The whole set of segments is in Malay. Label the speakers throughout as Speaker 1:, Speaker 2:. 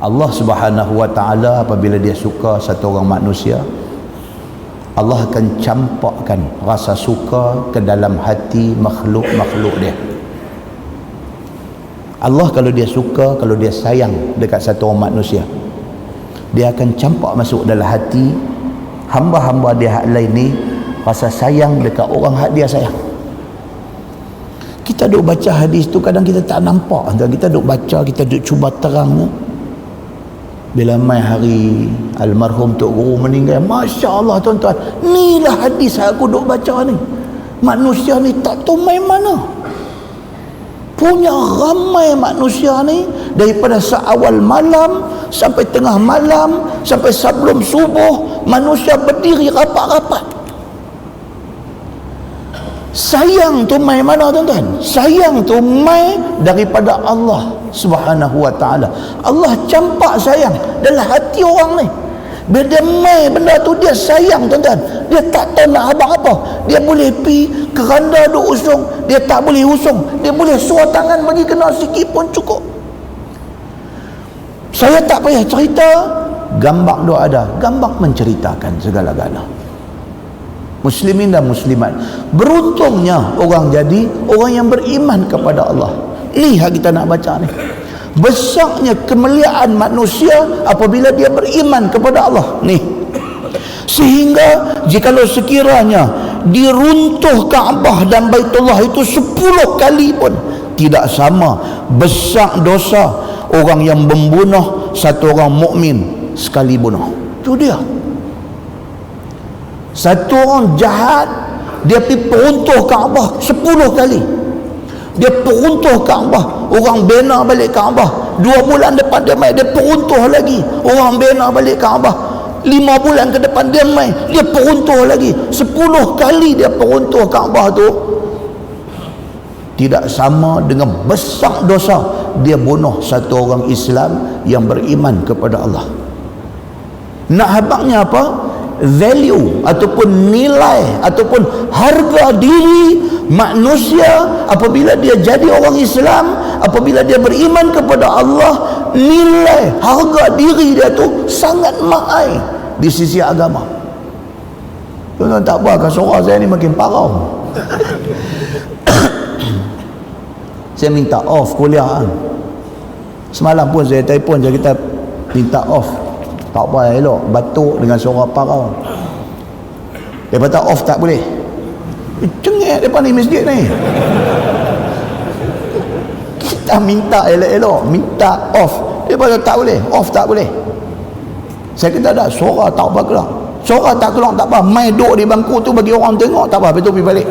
Speaker 1: Allah Subhanahu wa ta'ala apabila dia suka satu orang manusia, Allah akan campakkan rasa suka ke dalam hati makhluk-makhluk dia. Allah kalau dia suka, kalau dia sayang dekat satu orang manusia, dia akan campak masuk dalam hati hamba-hamba dia hak lain ni, rasa sayang dekat orang hak dia sayang. Kita duk baca hadis tu kadang kita tak nampak, kita duk baca, kita duk cuba terang. Bila mai hari almarhum Tok Guru meninggal, Masya Allah tuan-tuan, inilah hadis aku duk baca ni. Manusia ni tak tahu main mana. Punya ramai manusia ni, daripada seawal malam sampai tengah malam sampai sebelum subuh, manusia berdiri rapat-rapat. Sayang tu mai mana tuan-tuan? Sayang tu mai daripada Allah Subhanahu wa ta'ala. Allah campak sayang dalam hati orang ni. Bila dia mai benda tu, dia sayang tuan-tuan. Dia tak tahu nak abang apa. Dia boleh pi keranda duk usung, dia tak boleh usung. Dia boleh suar tangan bagi kena sikit pun cukup. Saya tak payah cerita, gambar tu ada. Gambar menceritakan segala-gala. Muslimin dan muslimat, beruntungnya orang jadi orang yang beriman kepada Allah. Ni yang kita nak baca ni. Besarnya kemuliaan manusia apabila dia beriman kepada Allah ni. Sehingga jikalau sekiranya diruntuh Kaabah dan Baitullah itu 10 kali pun, tidak sama besar dosa orang yang membunuh satu orang mukmin sekali bunuh. Itu dia. Satu orang jahat, dia pergi peruntuh Kaabah 10 kali. Dia peruntuh Kaabah, orang bina balik Kaabah. 2 bulan depan dia mai, dia peruntuh lagi, orang bina balik Kaabah. 5 bulan ke depan dia mai, dia peruntuh lagi. 10 kali dia peruntuh Kaabah tu. Tidak sama dengan besar dosa dia bunuh satu orang Islam yang beriman kepada Allah. Nak habaknya apa? Value ataupun nilai ataupun harga diri manusia apabila dia jadi orang Islam, apabila dia beriman kepada Allah, nilai harga diri dia tu sangat mahal di sisi agama. Tuan-tuan tak apa, suara saya ni makin parau. Saya minta off kuliah. Semalam pun saya telefon, saya kata minta off. Tak apa elok, batuk dengan suara parau. Dia kata off tak boleh. Cengek depan ni masjid ni. Kita minta elok-elok, minta off. Dia kata tak boleh, off tak boleh. Saya kata tak, suara tak apa keluar. Suara tak keluar tak apa, mai duduk di bangku tu bagi orang tengok tak apa, betul pergi balik.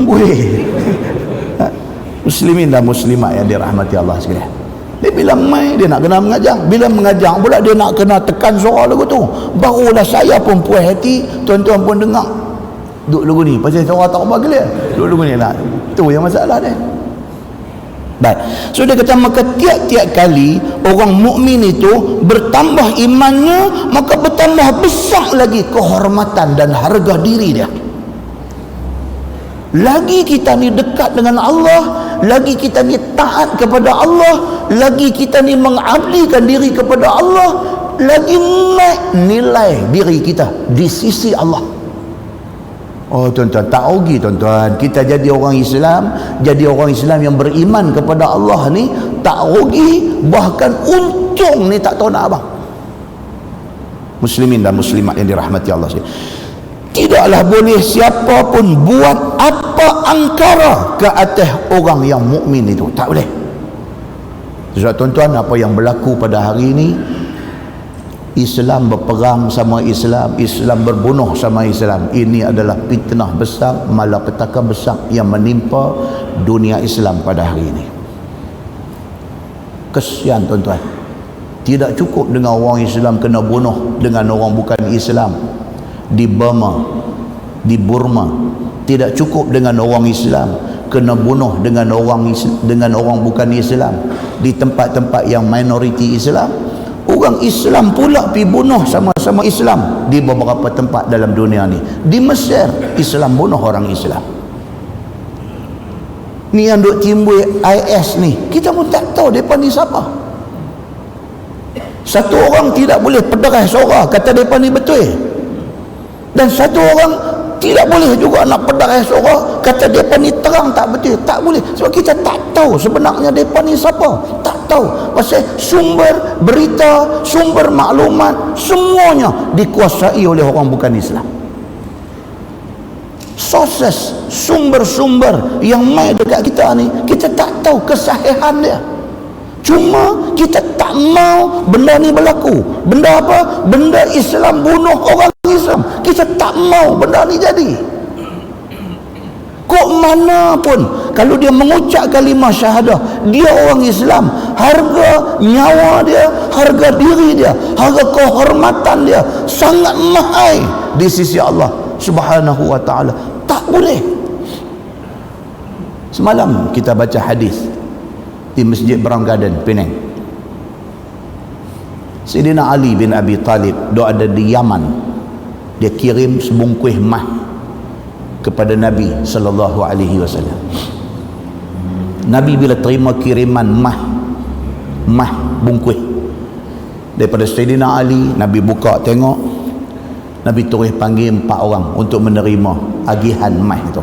Speaker 1: Boleh. Muslimin dan muslimat yang dirahmati Allah sekalian. Dia bila mai dia nak kena mengajar, bila mengajar pula dia nak kena tekan suara lagu tu. Barulah saya pun puas hati, tuan-tuan pun dengar. Duduk lagu ni, pasal suara tak apa clear. Duduk lagu ni lah. Tu yang masalah dia. Baik. So dia kata maka tiap-tiap kali orang mukmin itu bertambah imannya, maka bertambah besar lagi kehormatan dan harga diri dia. Lagi kita ni dekat dengan Allah, lagi kita ni taat kepada Allah, lagi kita ni mengabdikan diri kepada Allah, lagi naik nilai diri kita di sisi Allah. Oh tuan-tuan, tak rugi tuan-tuan kita jadi orang Islam, jadi orang Islam yang beriman kepada Allah ni, tak rugi, bahkan untung ni tak tahu nak abang. Muslimin dan muslimat yang dirahmati Allah sekalian, tidaklah boleh siapa pun buat apa angkara ke atas orang yang mukmin itu, tak boleh. Sebab tuan-tuan, apa yang berlaku pada hari ini, Islam berperang sama Islam, Islam berbunuh sama Islam, ini adalah fitnah besar, malapetaka besar yang menimpa dunia Islam pada hari ini. Kesian tuan-tuan, tidak cukup dengan orang Islam kena bunuh dengan orang bukan Islam di Burma, di Burma. Tidak cukup dengan orang Islam kena bunuh dengan orang bukan Islam di tempat-tempat yang minoriti Islam. Orang Islam pula pergi bunuh sama-sama Islam di beberapa tempat dalam dunia ni. Di Mesir, Islam bunuh orang Islam. Ni yang duk timbul IS ni, kita pun tak tahu mereka ni siapa. Satu orang tidak boleh pederai suara, kata mereka ni betul. Dan satu orang tidak boleh juga nak pederai suara, kata mereka ni terang tak betul. Tak boleh, sebab kita tak tahu sebenarnya mereka ni siapa. Tak tahu. Pasal sumber berita, sumber maklumat, semuanya dikuasai oleh orang bukan Islam. Sources, sumber-sumber yang mai dekat kita ni, kita tak tahu kesahihan dia. Cuma kita tak mau benda ni berlaku. Benda apa? Benda Islam bunuh orang Islam. Kita tak mau benda ni jadi. Kok mana pun, kalau dia mengucap kalimah syahadah, dia orang Islam, harga nyawa dia, harga diri dia, harga kehormatan dia sangat mahal di sisi Allah Subhanahu wa ta'ala. Tak boleh. Semalam kita baca hadis di Masjid Brown Garden, Penang. Sayyidina Ali bin Abi Talib dia ada di Yaman. Dia kirim sebungkus mah kepada Nabi sallallahu alaihi wasallam. Nabi bila terima kiriman mah bungkus daripada Sayyidina Ali, Nabi buka tengok, Nabi terus panggil 4 orang untuk menerima agihan mah itu.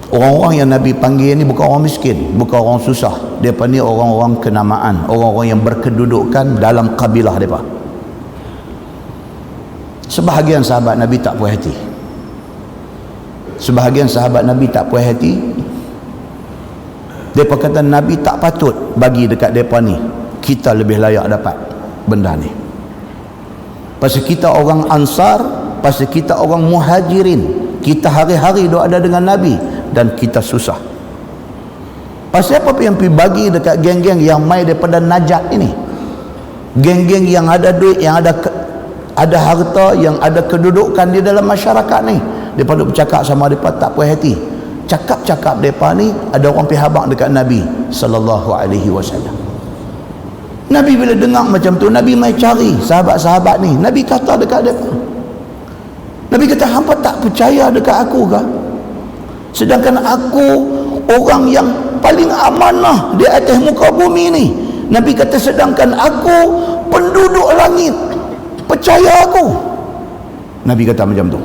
Speaker 1: Orang-orang yang Nabi panggil ni bukan orang miskin, bukan orang susah. Mereka ni orang-orang kenamaan, orang-orang yang berkedudukan dalam kabilah mereka. Sebahagian sahabat Nabi tak puas hati. Sebahagian sahabat Nabi tak puas hati. Mereka kata Nabi tak patut bagi dekat mereka ni. Kita lebih layak dapat benda ni. Pasal kita orang Ansar, pasal kita orang Muhajirin. Kita hari-hari duk ada dengan Nabi dan kita susah. Pasal apa yang pergi bagi dekat geng-geng yang mai daripada Najat ini? Geng-geng yang ada duit, yang ada harta, yang ada kedudukan di dalam masyarakat ni. Depa duk bercakap sama depa tak puas hati. Cakap-cakap depa ni ada orang pergi habaq dekat Nabi sallallahu alaihi wasallam. Nabi bila dengar macam tu, Nabi mai cari sahabat-sahabat ni. Nabi kata dekat depa, Nabi kata, hampa tak percaya dekat aku ke? Sedangkan aku orang yang paling amanah di atas muka bumi ni. Nabi kata, sedangkan aku penduduk langit, percaya aku. Nabi kata macam tu.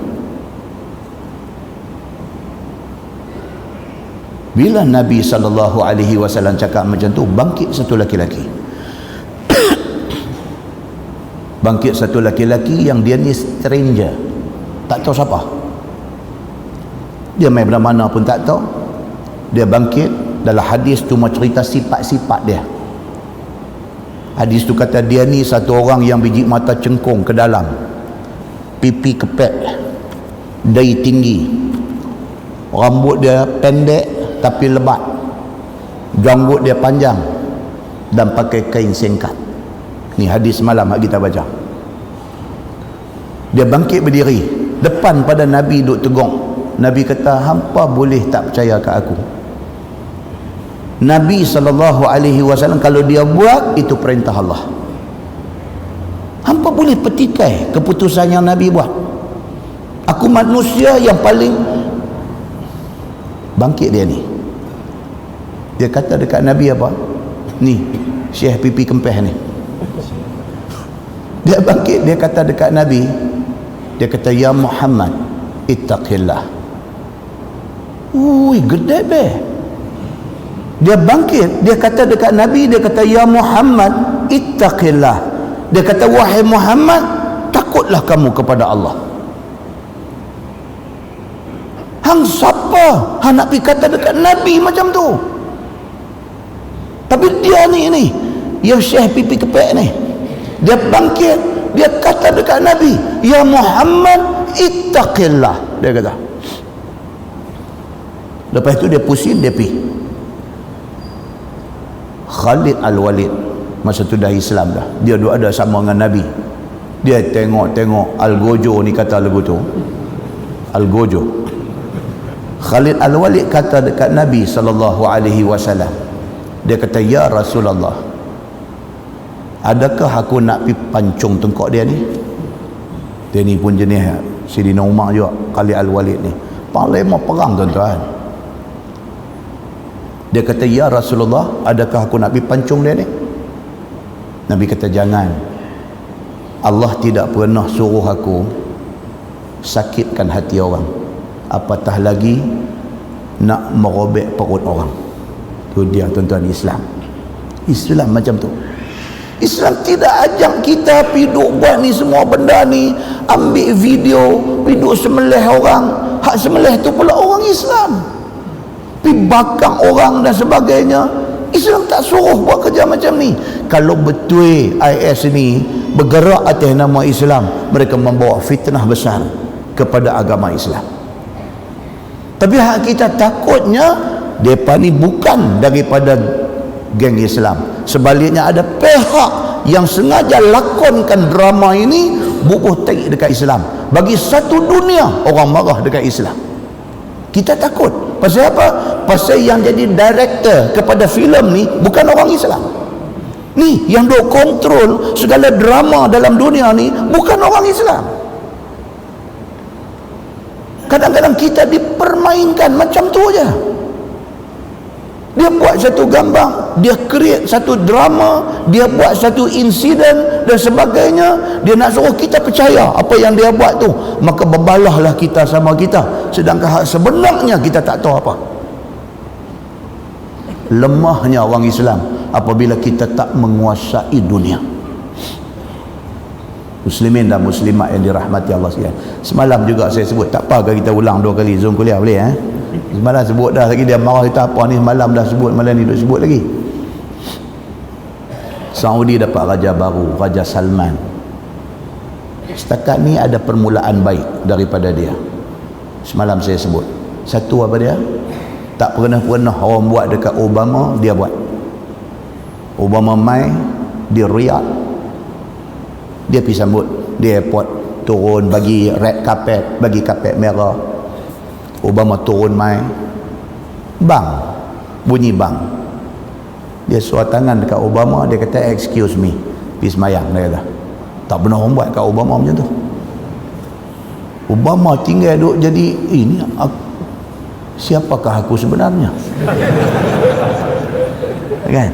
Speaker 1: Bila Nabi SAW cakap macam tu, bangkit satu laki-laki. Bangkit satu laki-laki yang dia ni stranger, tak tahu siapa. Dia main mana pun tak tahu. Dia bangkit. Dalam hadis tu cuma cerita sifat-sifat dia. Hadis tu kata dia ni satu orang yang biji mata cengkung ke dalam, pipi kepek, dahi tinggi, rambut dia pendek tapi lebat, janggut dia panjang dan pakai kain singkat. Ni hadis malam kita baca. Dia bangkit berdiri depan pada Nabi duk tegur. Nabi kata, hampa boleh tak percaya ke aku? Nabi SAW kalau dia buat, itu perintah Allah. Hampa boleh petikai keputusan yang Nabi buat. Aku manusia yang paling. Bangkit dia ni. Dia kata dekat Nabi apa? Ni Syekh pipi kempeh ni. Dia bangkit, dia kata dekat Nabi, dia kata, ya Muhammad, ittaqillah. Ui, gede be. Dia bangkit, dia kata dekat Nabi, dia kata, ya Muhammad, ittaqillah. Dia kata, wahai Muhammad, takutlah kamu kepada Allah. Hang siapa? Hang nak pergi kata dekat Nabi macam tu? Tapi dia ni yang Syekh pipi kepek ni, dia bangkit, dia kata dekat Nabi, ya Muhammad, ittaqillah. Dia kata. Lepas itu dia pusing, dia pergi. Khalid Al-Walid masa tu dah Islam dah. Dia duduk ada sama dengan Nabi. Dia tengok Al-Gojo ni kata lagu tu. Al-Gojo. Khalid Al-Walid kata dekat Nabi SAW. Dia kata, ya Rasulullah, adakah aku nak pergi pancung tengkok dia ni? Dia ni pun jenis Sayyidina Umar juga, Khalid Al-Walid ni. Panglima perang tuan-tuan. Dia kata, ya Rasulullah, adakah aku nak pergi pancung dia ni? Nabi kata jangan. Allah tidak pernah suruh aku sakitkan hati orang, apatah lagi nak merobek perut orang. Tu dia tuan-tuan Islam. Islam macam tu. Islam tidak ajak kita pergi duk buat ni semua benda ni, ambil video, pergi duk semelih orang. Hak semelih tu pula orang Islam, pergi bakang orang dan sebagainya. Islam tak suruh buat kerja macam ni. Kalau betul IS ni bergerak atas nama Islam, mereka membawa fitnah besar kepada agama Islam. Tapi hak kita takutnya mereka ni bukan daripada geng Islam. Sebaliknya ada pihak yang sengaja lakonkan drama ini bubuh tarik dekat Islam. Bagi satu dunia orang marah dekat Islam. Kita takut. Pasal apa? Pasal yang jadi director kepada filem ni bukan orang Islam. Ni yang duk kontrol segala drama dalam dunia ni bukan orang Islam. Kadang-kadang kita dipermainkan macam tu aja. Dia buat satu gambar, dia create satu drama, dia buat satu insiden dan sebagainya. Dia nak suruh kita percaya apa yang dia buat tu, maka berbalahlah kita sama kita, sedangkan sebenarnya kita tak tahu apa. Lemahnya orang Islam apabila kita tak menguasai dunia. Muslimin dan muslimat yang dirahmati Allah sekalian, semalam juga saya sebut, tak apa kita ulang 2 kali Zoom kuliah boleh Semalam sebut dah lagi, dia marah kita apa ni, malam dah sebut, malam ni duk sebut lagi. Saudi dapat raja baru, Raja Salman. Setakat ni ada permulaan baik daripada dia. Semalam saya sebut, satu apa dia? Tak pernah orang buat dekat Obama, dia buat. Obama mai di Riyadh, dia pergi sambut di airport, turun bagi red carpet, bagi kapet merah. Obama turun mai, bang, bunyi bang. Dia suar tangan dekat Obama, dia kata excuse me, pergi semayang. Dia kata tak pernah orang buat kat Obama macam tu. Obama tinggal duk jadi ini, siapakah aku sebenarnya? Kan?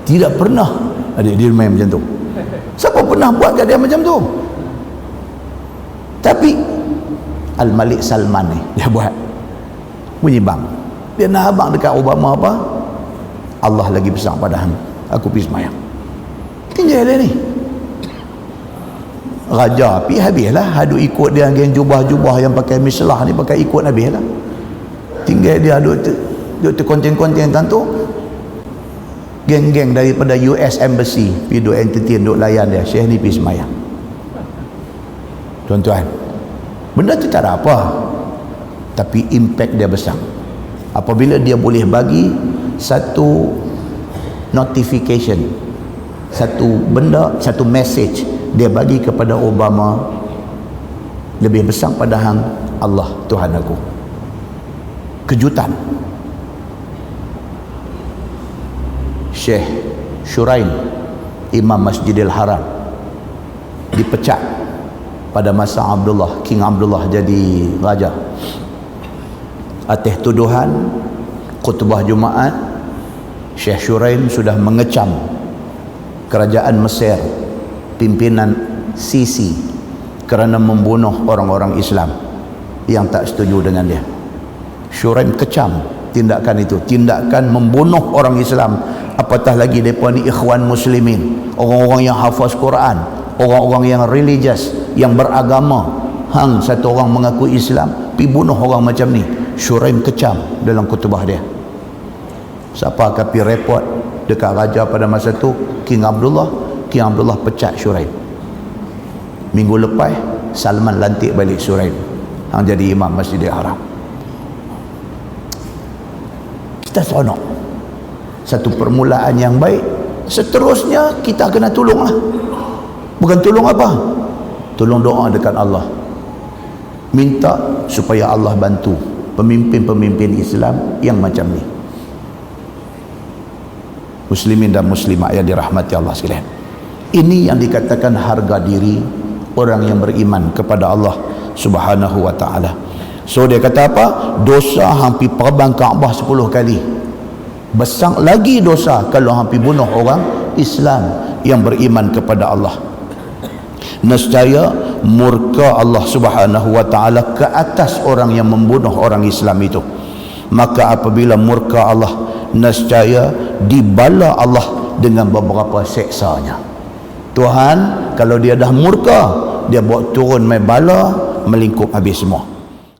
Speaker 1: Tidak pernah dia main macam tu. Siapa pernah buat kat dia macam tu? Tapi Al-Malik Salman ni dia buat, bunyi bang. Dia nak abang dekat Obama apa? Allah lagi besar pada hang, aku pergi semayang. Tinggal dia ni raja, pergi habislah. Hadu ikut dia geng jubah-jubah yang pakai mislah ni, pakai ikut habislah. Tinggal dia duk konten-konten tentu. Geng-geng daripada US Embassy pergi duk entertain, duk layan dia. Syekh ni pergi semayang. Tuan-tuan, benda tu tak ada apa, tapi impact dia besar apabila dia boleh bagi satu notification, satu benda, satu message dia bagi kepada Obama, lebih besar pada hang Allah Tuhan aku. Kejutan. Syekh Shuraim, Imam Masjidil Haram, dipecat pada masa King Abdullah jadi raja atas tuduhan khutbah Jumaat. Syekh Shuraim sudah mengecam kerajaan Mesir, pimpinan Sisi, kerana membunuh orang-orang Islam yang tak setuju dengan dia. Shuraim kecam tindakan itu, tindakan membunuh orang Islam, apatah lagi mereka ni ikhwan muslimin, orang-orang yang hafaz Quran, orang-orang yang religious, yang beragama. Hang satu orang mengaku Islam pergi bunuh orang macam ni. Shuraim kecam dalam khutbah dia. Siapa akan pergi report dekat raja pada masa tu? King Abdullah pecat Shuraim. Minggu lepas Salman lantik balik Shuraim, hang jadi imam Masjidil Haram. Kita seronok satu permulaan yang baik. Seterusnya kita kena tolonglah. Bukan tolong apa? Tolong doa dekat Allah, minta supaya Allah bantu pemimpin-pemimpin Islam yang macam ni. Muslimin dan muslimat yang dirahmati Allah sekalian, ini yang dikatakan harga diri orang yang beriman kepada Allah Subhanahu wa ta'ala. So dia kata apa? Dosa hampir perbang Kaabah 10 kali. Besar lagi dosa kalau hampir bunuh orang Islam. yang beriman kepada Allah. Nescaya murka Allah Subhanahu wa taala ke atas orang yang membunuh orang Islam itu. Maka apabila murka Allah, nescaya dibala Allah dengan beberapa seksanya. Tuhan kalau dia dah murka, dia bawa turun mai bala melingkup habis semua.